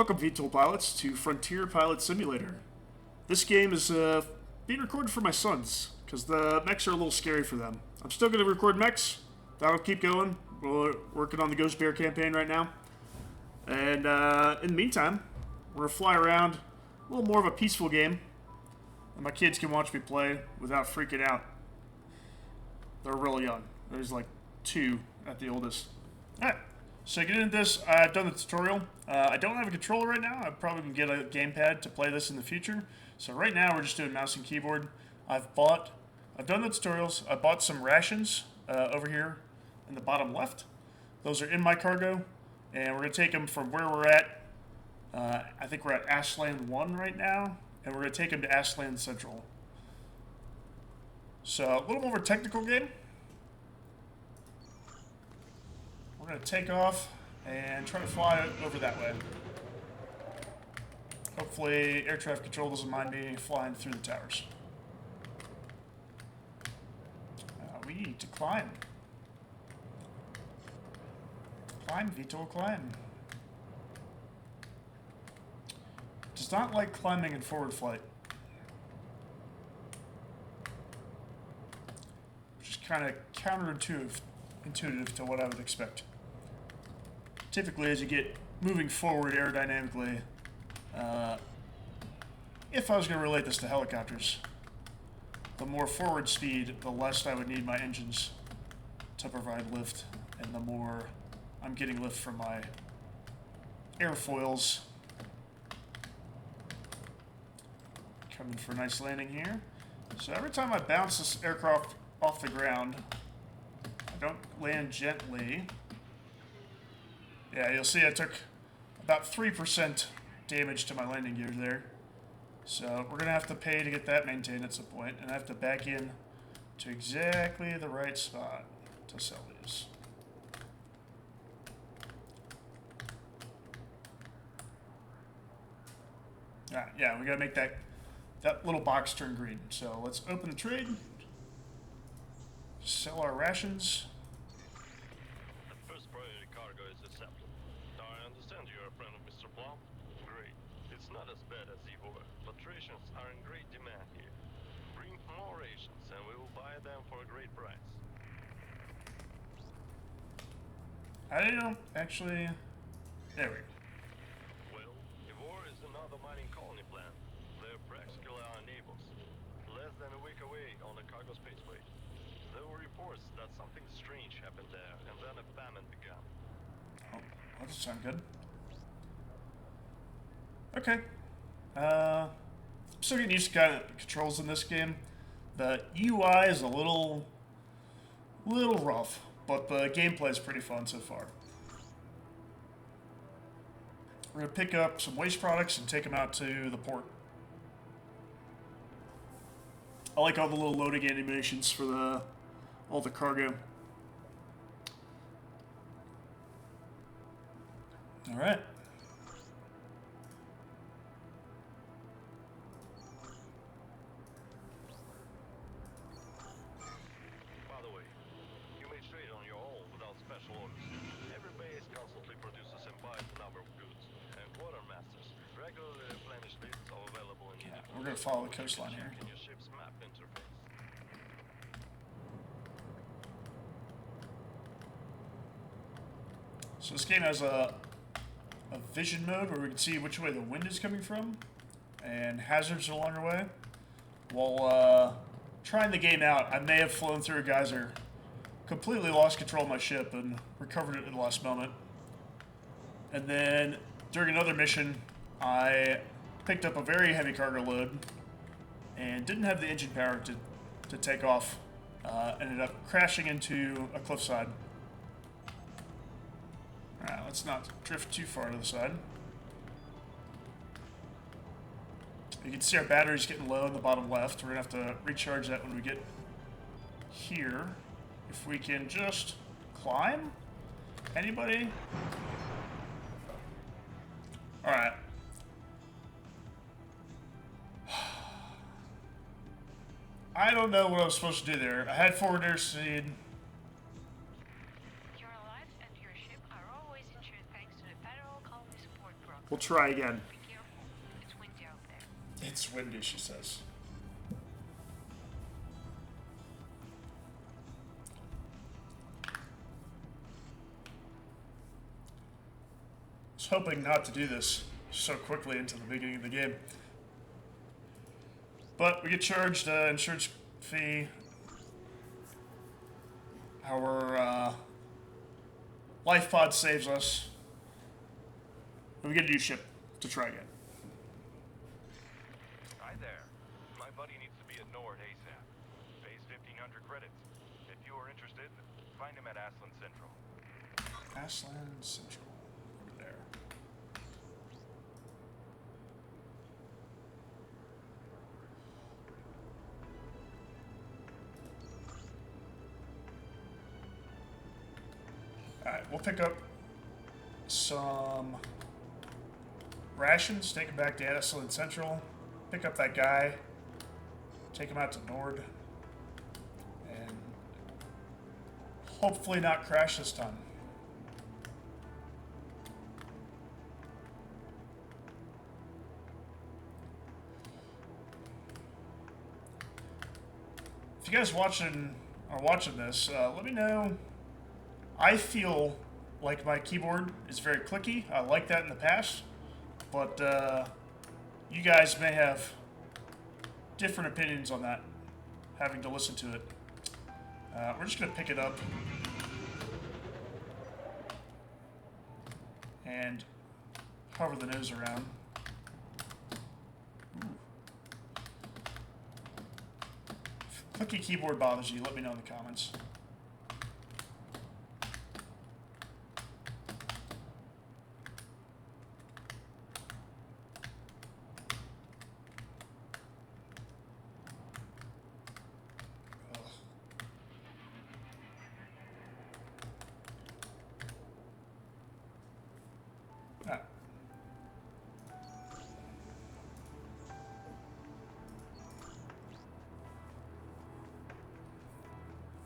Welcome, VTOL pilots, to Frontier Pilot Simulator. This game is being recorded for my sons, because the mechs are a little scary for them. I'm still going to record mechs. That'll keep going. We're working on the Ghost Bear campaign right now. And in the meantime, we're going to fly around. A little more of a peaceful game. And my kids can watch me play without freaking out. They're really young. There's like 2 at the oldest. Alright. So to get into this, I've done the tutorial. I don't have a controller right now. I probably can get a gamepad to play this in the future. So right now we're just doing mouse and keyboard. I've done the tutorials. I bought some rations over here in the bottom left. Those are in my cargo, and we're going to take them from where we're at. I think we're at Ashland 1 right now, and we're going to take them to Ashland Central. So a little more of a technical game. We're going to take off and try to fly over that way. Hopefully air traffic control doesn't mind me flying through the towers. We need to climb. Climb, VTOL, climb. Does not like climbing in forward flight. Which is kind of counterintuitive to what I would expect. Typically, as you get moving forward aerodynamically, if I was going to relate this to helicopters, the more forward speed, the less I would need my engines to provide lift, and the more I'm getting lift from my airfoils. Coming for a nice landing here. So every time I bounce this aircraft off the ground, I don't land gently. Yeah, you'll see I took about 3% damage to my landing gear there. So we're going to have to pay to get that maintained at some point, and I have to back in to exactly the right spot to sell these. Yeah, we got to make that little box turn green. So let's open the trade, sell our rations. Not as bad as you were, but rations are in great demand here. Bring more rations and we will buy them for a great price. I don't actually... There we go. Well, Ivor is another mining colony plan. They're practically our neighbors. Less than a week away on the cargo spaceway. There were reports that something strange happened there, and then a famine began. Oh, that doesn't sound good. Okay. I'm still getting used to kind of controls in this game. The UI is a little rough, but the gameplay is pretty fun so far. We're going to pick up some waste products and take them out to the port. I like all the little loading animations for all the cargo. All right. Special orders. Every base constantly produces and buys a number of goods, and quartermasters regularly replenish lists of available in Egypt. We're going to follow the coastline here. In your ship's map interface. So this game has a vision mode where we can see which way the wind is coming from, and hazards along our way. While trying the game out, I may have flown through a geyser. Completely lost control of my ship and recovered it at the last moment. And then during another mission, I picked up a very heavy cargo load and didn't have the engine power to take off. Ended up crashing into a cliffside. Alright, let's not drift too far to the side. You can see our battery's getting low in the bottom left. We're going to have to recharge that when we get here. If we can just climb? Anybody? Alright. I don't know what I was supposed to do there. I had forward air speed. Your life and your ship are always insured thanks to the Federal Colony Support Program. We'll try again. Thank you. It's windy out there. It's windy, she says. I was hoping not to do this so quickly into the beginning of the game. But we get charged insurance fee. Our life pod saves us. And we get a new ship to try again. Hi there. My buddy needs to be at Nord ASAP. Pays 1,500 credits. If you are interested, find him at Aslan Central. Aslan Central. Over there. Alright, we'll pick up some rations, take him back to Aslan Central, pick up that guy, take him out to Nord, and hopefully not crash this time. If you guys are watching this, let me know. I feel like my keyboard is very clicky. I like that in the past, but you guys may have different opinions on that, having to listen to it. We're just going to pick it up and hover the nose around. Ooh. If clicky keyboard bothers you, let me know in the comments.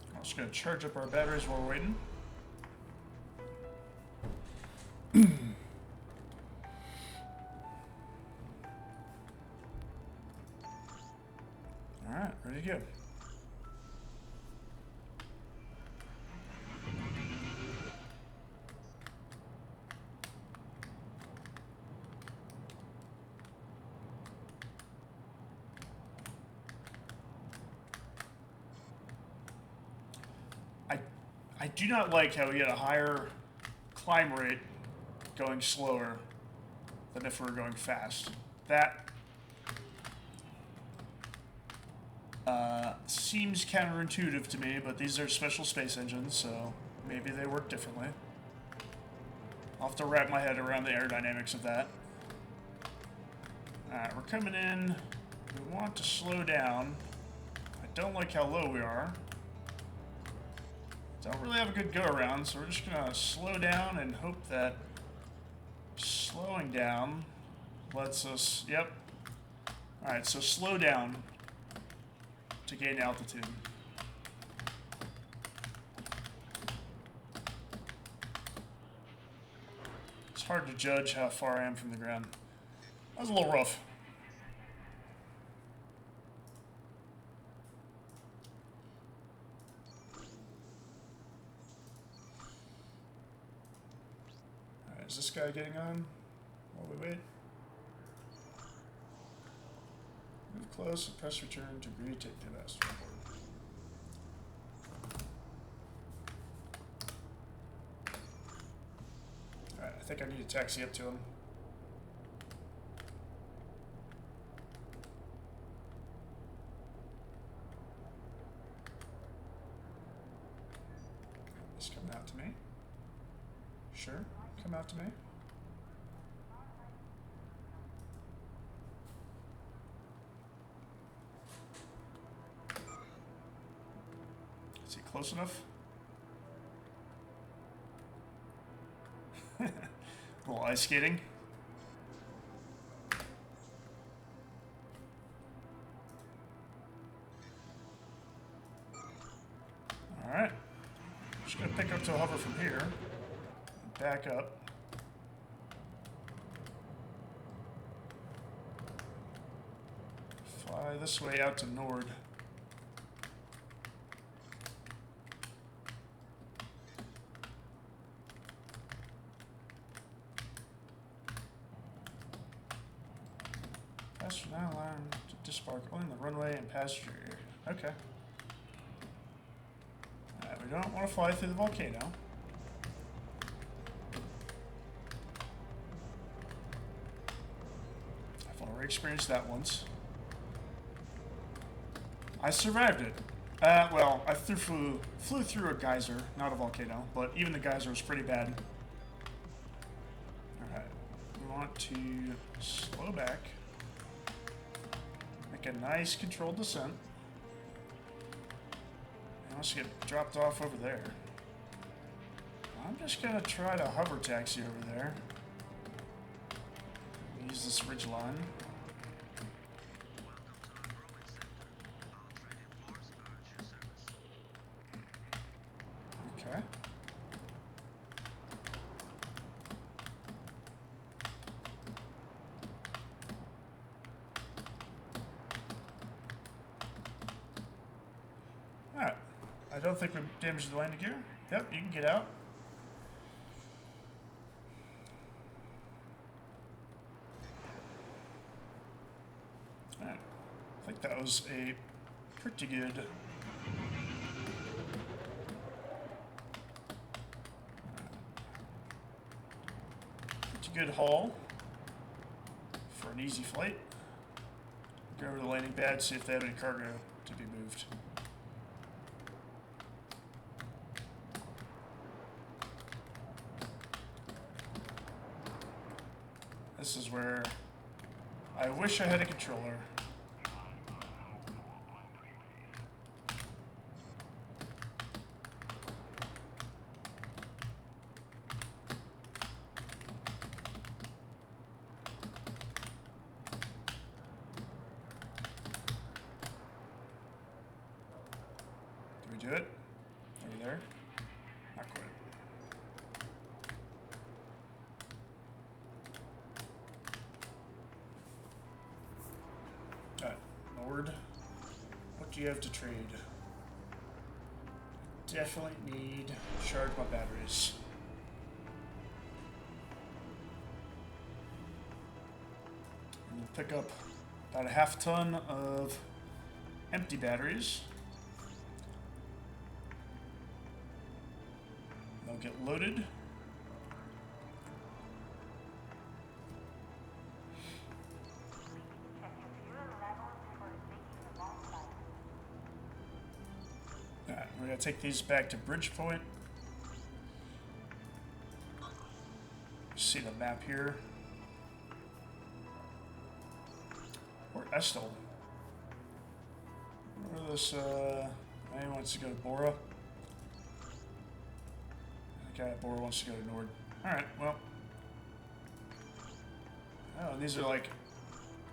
I'm just going to charge up our batteries while we're waiting. Alright, ready to go. I do not like how we get a higher climb rate going slower than if we were going fast. That seems counterintuitive to me, but these are special space engines, so maybe they work differently. I'll have to wrap my head around the aerodynamics of that. Alright, we're coming in. We want to slow down. I don't like how low we are. Don't really have a good go around, so we're just gonna slow down and hope that slowing down lets us, yep. Alright, so slow down to gain altitude. It's hard to judge how far I am from the ground. That was a little rough. Is this guy getting on while we wait? Move close and press return to agree to take the master on board. Alright, I think I need to taxi up to him. He's coming out to me. Sure. Come out to me. Is he close enough? A little ice skating. Alright. Just gonna pick up to a hover from here. Back up. Fly this way out to Nord. Passenger now learn to disembark only in the runway and passenger area. Okay. Alright, we don't want to fly through the volcano. I've already experienced that once. I survived it. Well, I flew through a geyser, not a volcano, but even the geyser was pretty bad. Alright, we want to slow back. Make a nice controlled descent. And let's get dropped off over there. I'm just gonna try to hover taxi over there. Use this ridge line. Okay. Alright. I don't think we damaged the landing gear. Yep, you can get out. Alright. I think that was a pretty good haul for an easy flight. Go over to the landing pad, see if they have any cargo to be moved. This is where I wish I had a controller. Do it over there? Not quite. Alright, Nord. What do you have to trade? Definitely need to charge my batteries. I'm gonna pick up about a half ton of empty batteries. They'll get loaded. Alright, we're going to take these back to Bridgepoint. See the map here. Or Estel. Where this, man wants to go to Bora. Okay, Bora wants to go to Nord. Alright, well. Oh, and these are like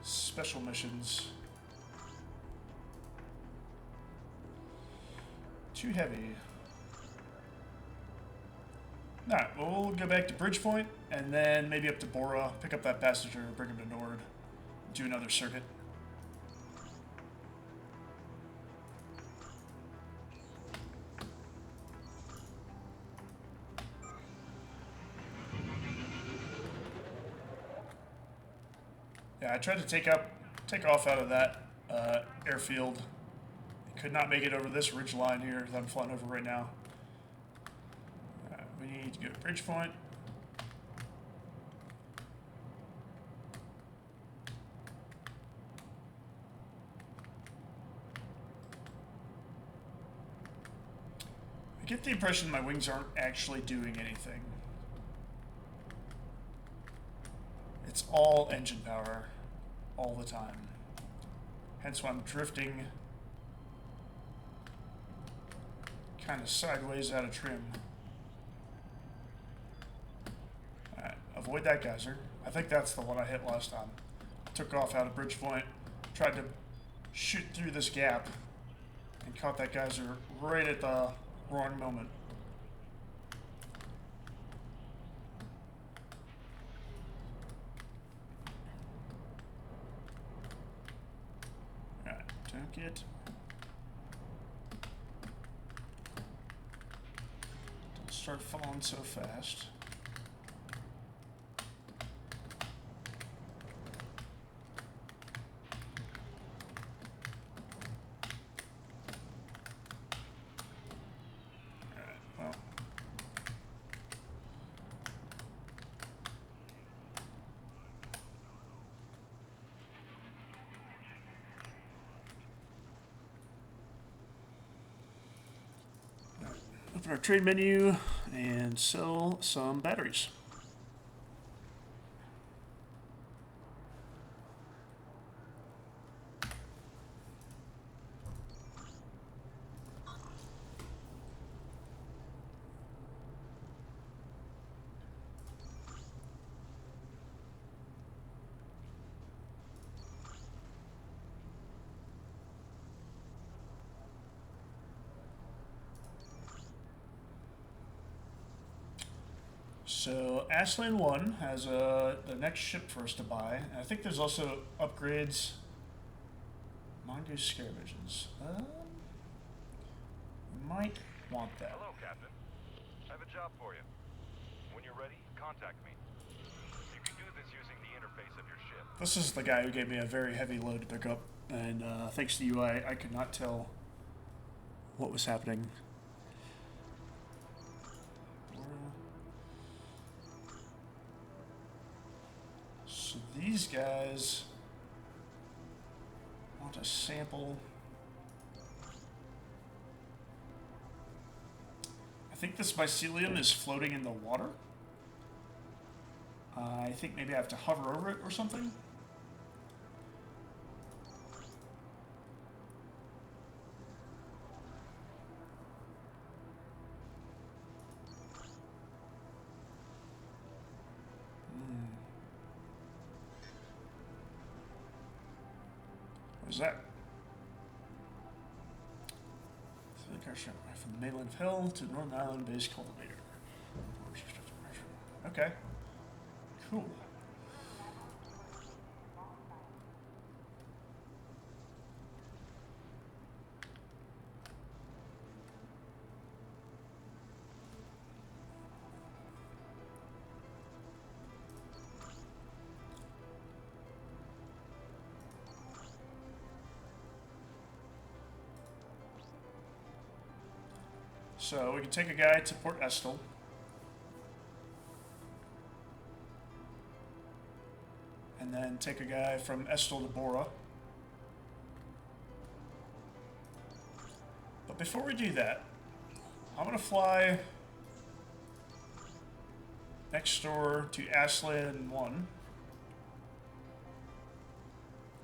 special missions. Too heavy. Alright, well, we'll go back to Bridgepoint and then maybe up to Bora, pick up that passenger, bring him to Nord, do another circuit. Yeah, I tried to take off out of that airfield. I could not make it over this ridge line here that I'm flying over right now. We need to go to Bridgepoint. I get the impression my wings aren't actually doing anything. It's all engine power, all the time. Hence why I'm drifting kind of sideways out of trim. Alright, avoid that geyser. I think that's the one I hit last time. Took off out of Bridgepoint, tried to shoot through this gap, and caught that geyser right at the wrong moment. it. Don't start falling so fast. Alright, well. Open our trade menu and sell some batteries. So Aslan 1 has the next ship for us to buy. And I think there's also upgrades. Mongoose scare visions. Might want that. Hello, Captain. I have a job for you. When you're ready, contact me. You can do this using the interface of your ship. This is the guy who gave me a very heavy load to pick up. And thanks to UI, I could not tell what was happening. So these guys want a sample. I think this mycelium is floating in the water. I think maybe I have to hover over it or something. What is that? From the mainland hill to Northern Island base cultivator. Okay. Cool. So we can take a guy to Port Estill. And then take a guy from Estill to Bora. But before we do that, I'm going to fly next door to Aslan 1.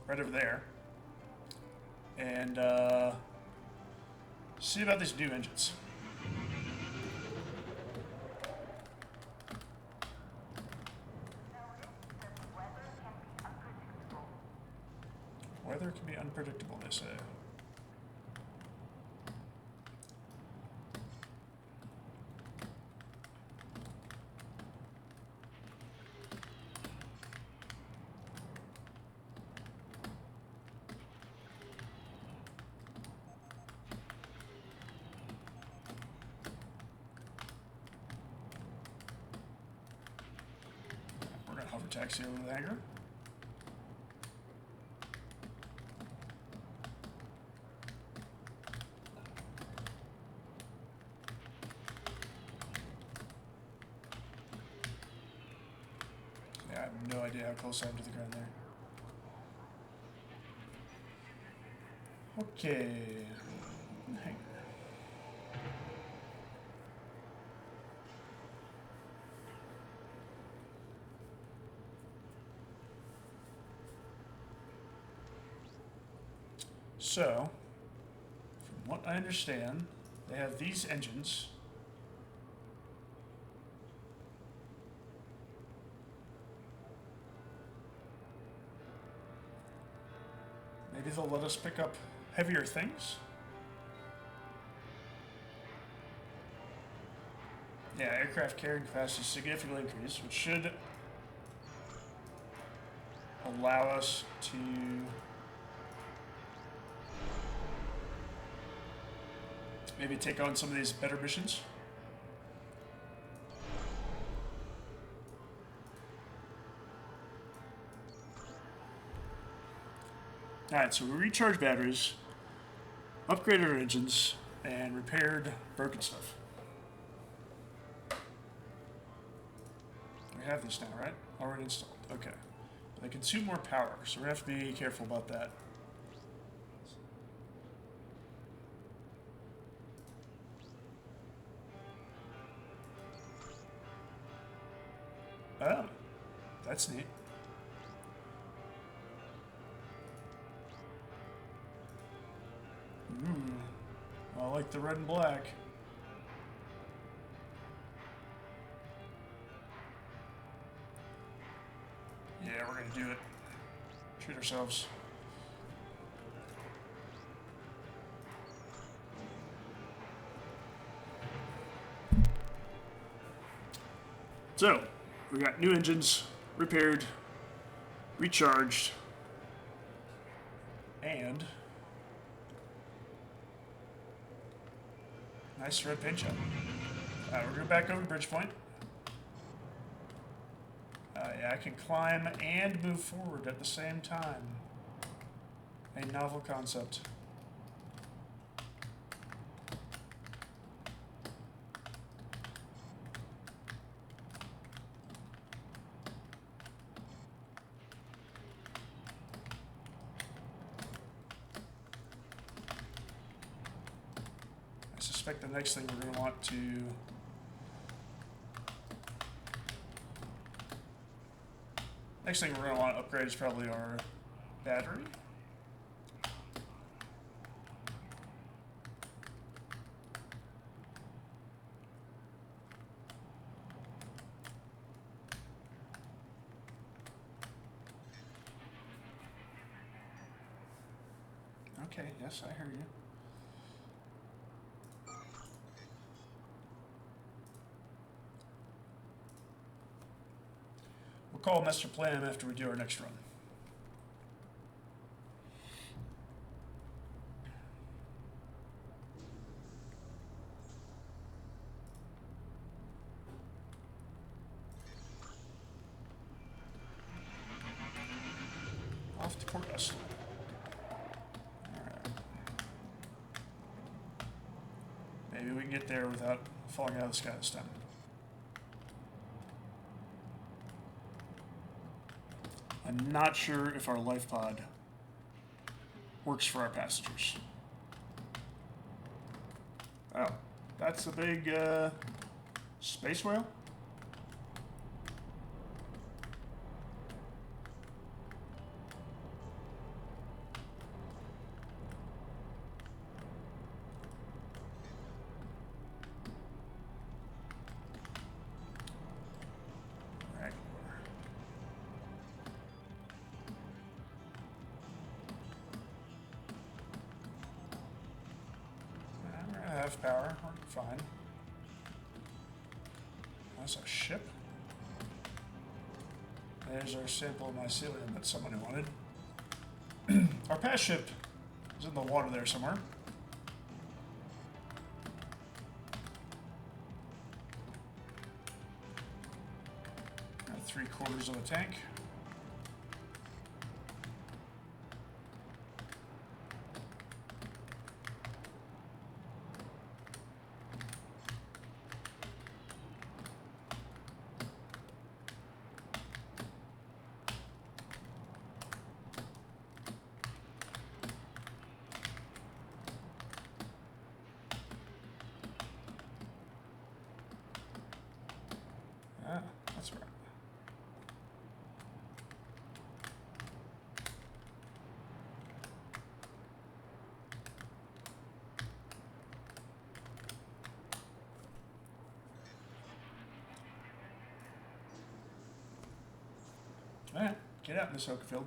Right over there. And see about these new engines. Weather can be unpredictable, they say. We're going to hover taxi over the hangar. I have no idea how close I am to the ground there. Okay. Hang on. So, from what I understand, they have these engines. Maybe they'll let us pick up heavier things? Yeah, aircraft carrying capacity significantly increased, which should allow us to maybe take on some of these better missions. Alright, so we recharged batteries, upgraded our engines, and repaired broken stuff. We have this now, right? Already installed. Okay. They consume more power, so we have to be careful about that. Oh, that's neat. I like the red and black. Yeah, we're gonna do it. Treat ourselves. So, we got new engines, repaired, recharged, and nice red paint job. We're going back over to Bridgepoint. Yeah, I can climb and move forward at the same time. A novel concept. I suspect the next thing we're going to want to upgrade is probably our battery. Okay, yes, I hear you. We'll call Master Plan after we do our next run. Off to Port Russell. Alright. Maybe we can get there without falling out of the sky this time. I'm not sure if our life pod works for our passengers. Oh, that's a big space whale? Power, we're fine. That's our ship. There's our sample of mycelium that somebody wanted. Our past ship is in the water there somewhere. Got 3/4 of a tank. That's right. Alright, get out, Miss Oakfield.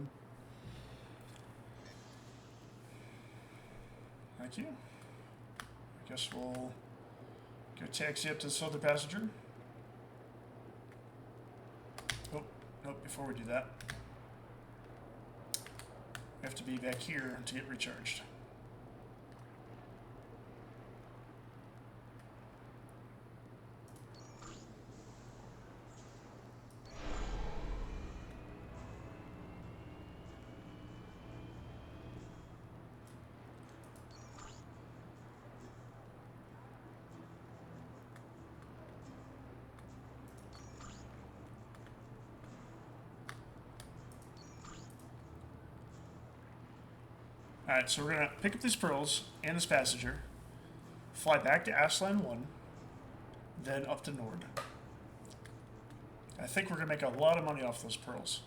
Thank you. I guess we'll go taxi up to the Southern Passenger. Oh, nope, before we do that, we have to be back here to get recharged. Alright, so we're gonna pick up these pearls and this passenger, fly back to Ashland 1, then up to Nord. I think we're gonna make a lot of money off those pearls.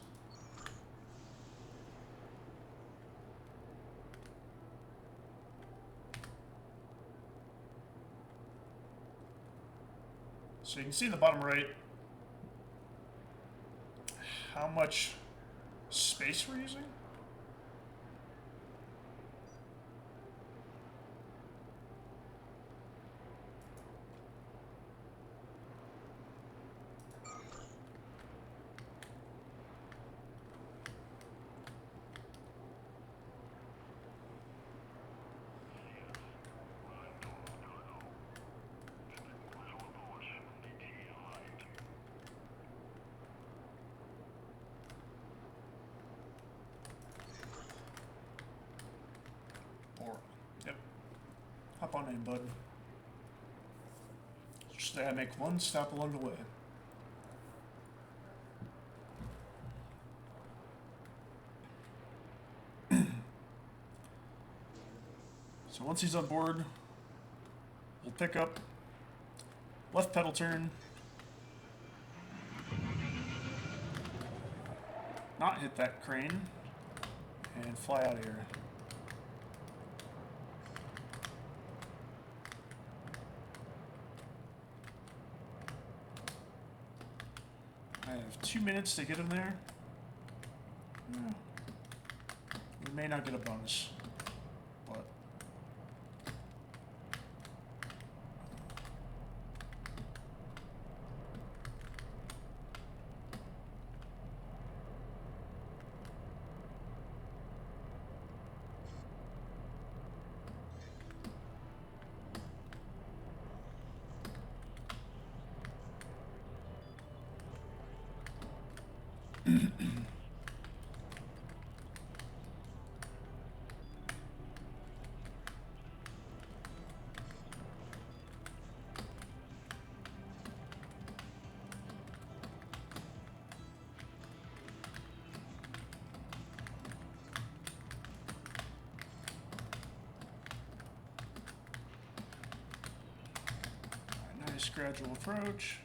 So you can see in the bottom right how much space we're using. Yep. Hop on in, bud. Just I make one stop along the way. So once he's on board, we'll pick up, left pedal turn, not hit that crane, and fly out of here. I have 2 minutes to get him there. Yeah. We may not get a bonus, but nice gradual approach.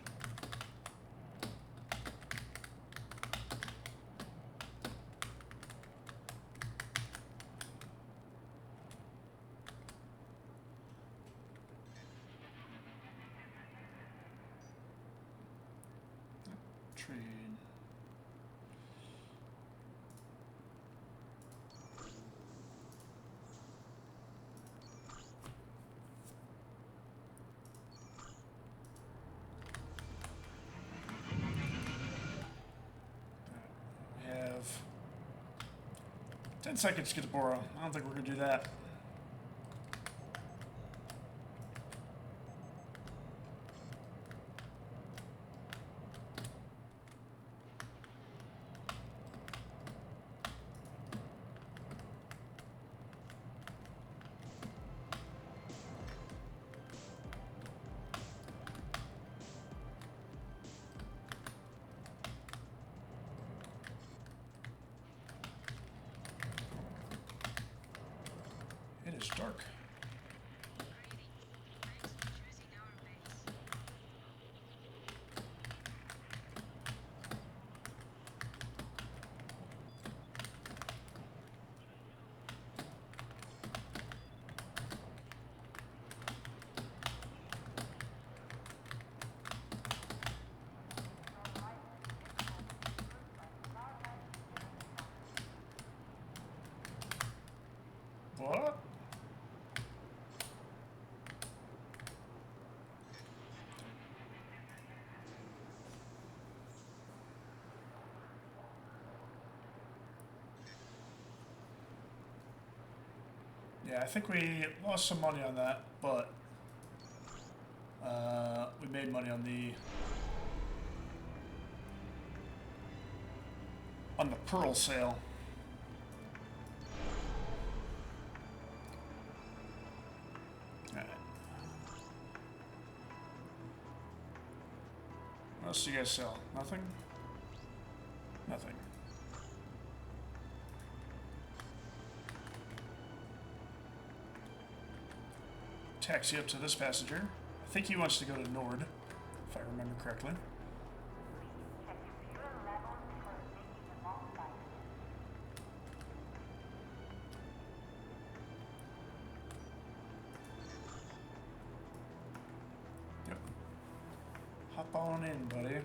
Trade. We have 10 seconds to get to Boro. I don't think we're going to do that. It is dark. What? Yeah, I think we lost some money on that, but we made money on the pearl sale. Alright. What else do you guys sell? Nothing? Nothing. taxi up to this passenger. I think he wants to go to Nord, if I remember correctly. Yep. Hop on in, buddy.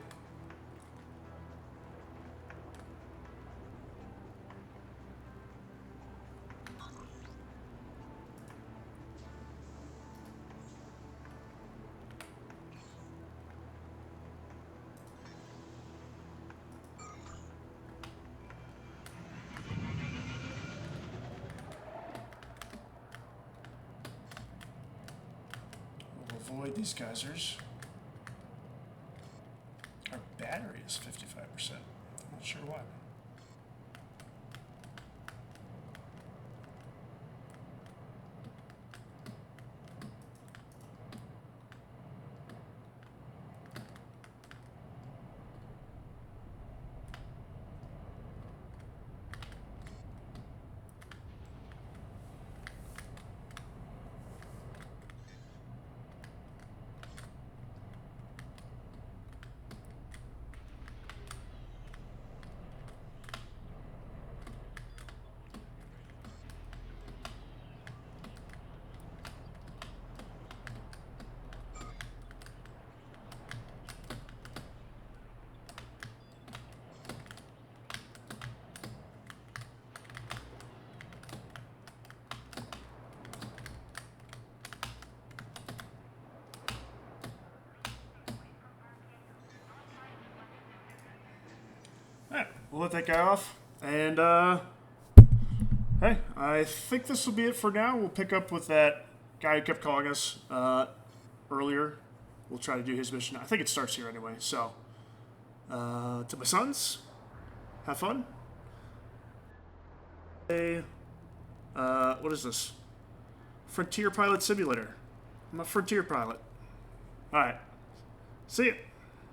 Avoid these geysers. Our battery is 55%. I'm not sure why. Alright, we'll let that guy off. And, hey, I think this will be it for now. We'll pick up with that guy who kept calling us earlier. We'll try to do his mission. I think it starts here anyway. So, to my sons, have fun. Hey, what is this? Frontier Pilot Simulator. I'm a Frontier Pilot. Alright, see ya.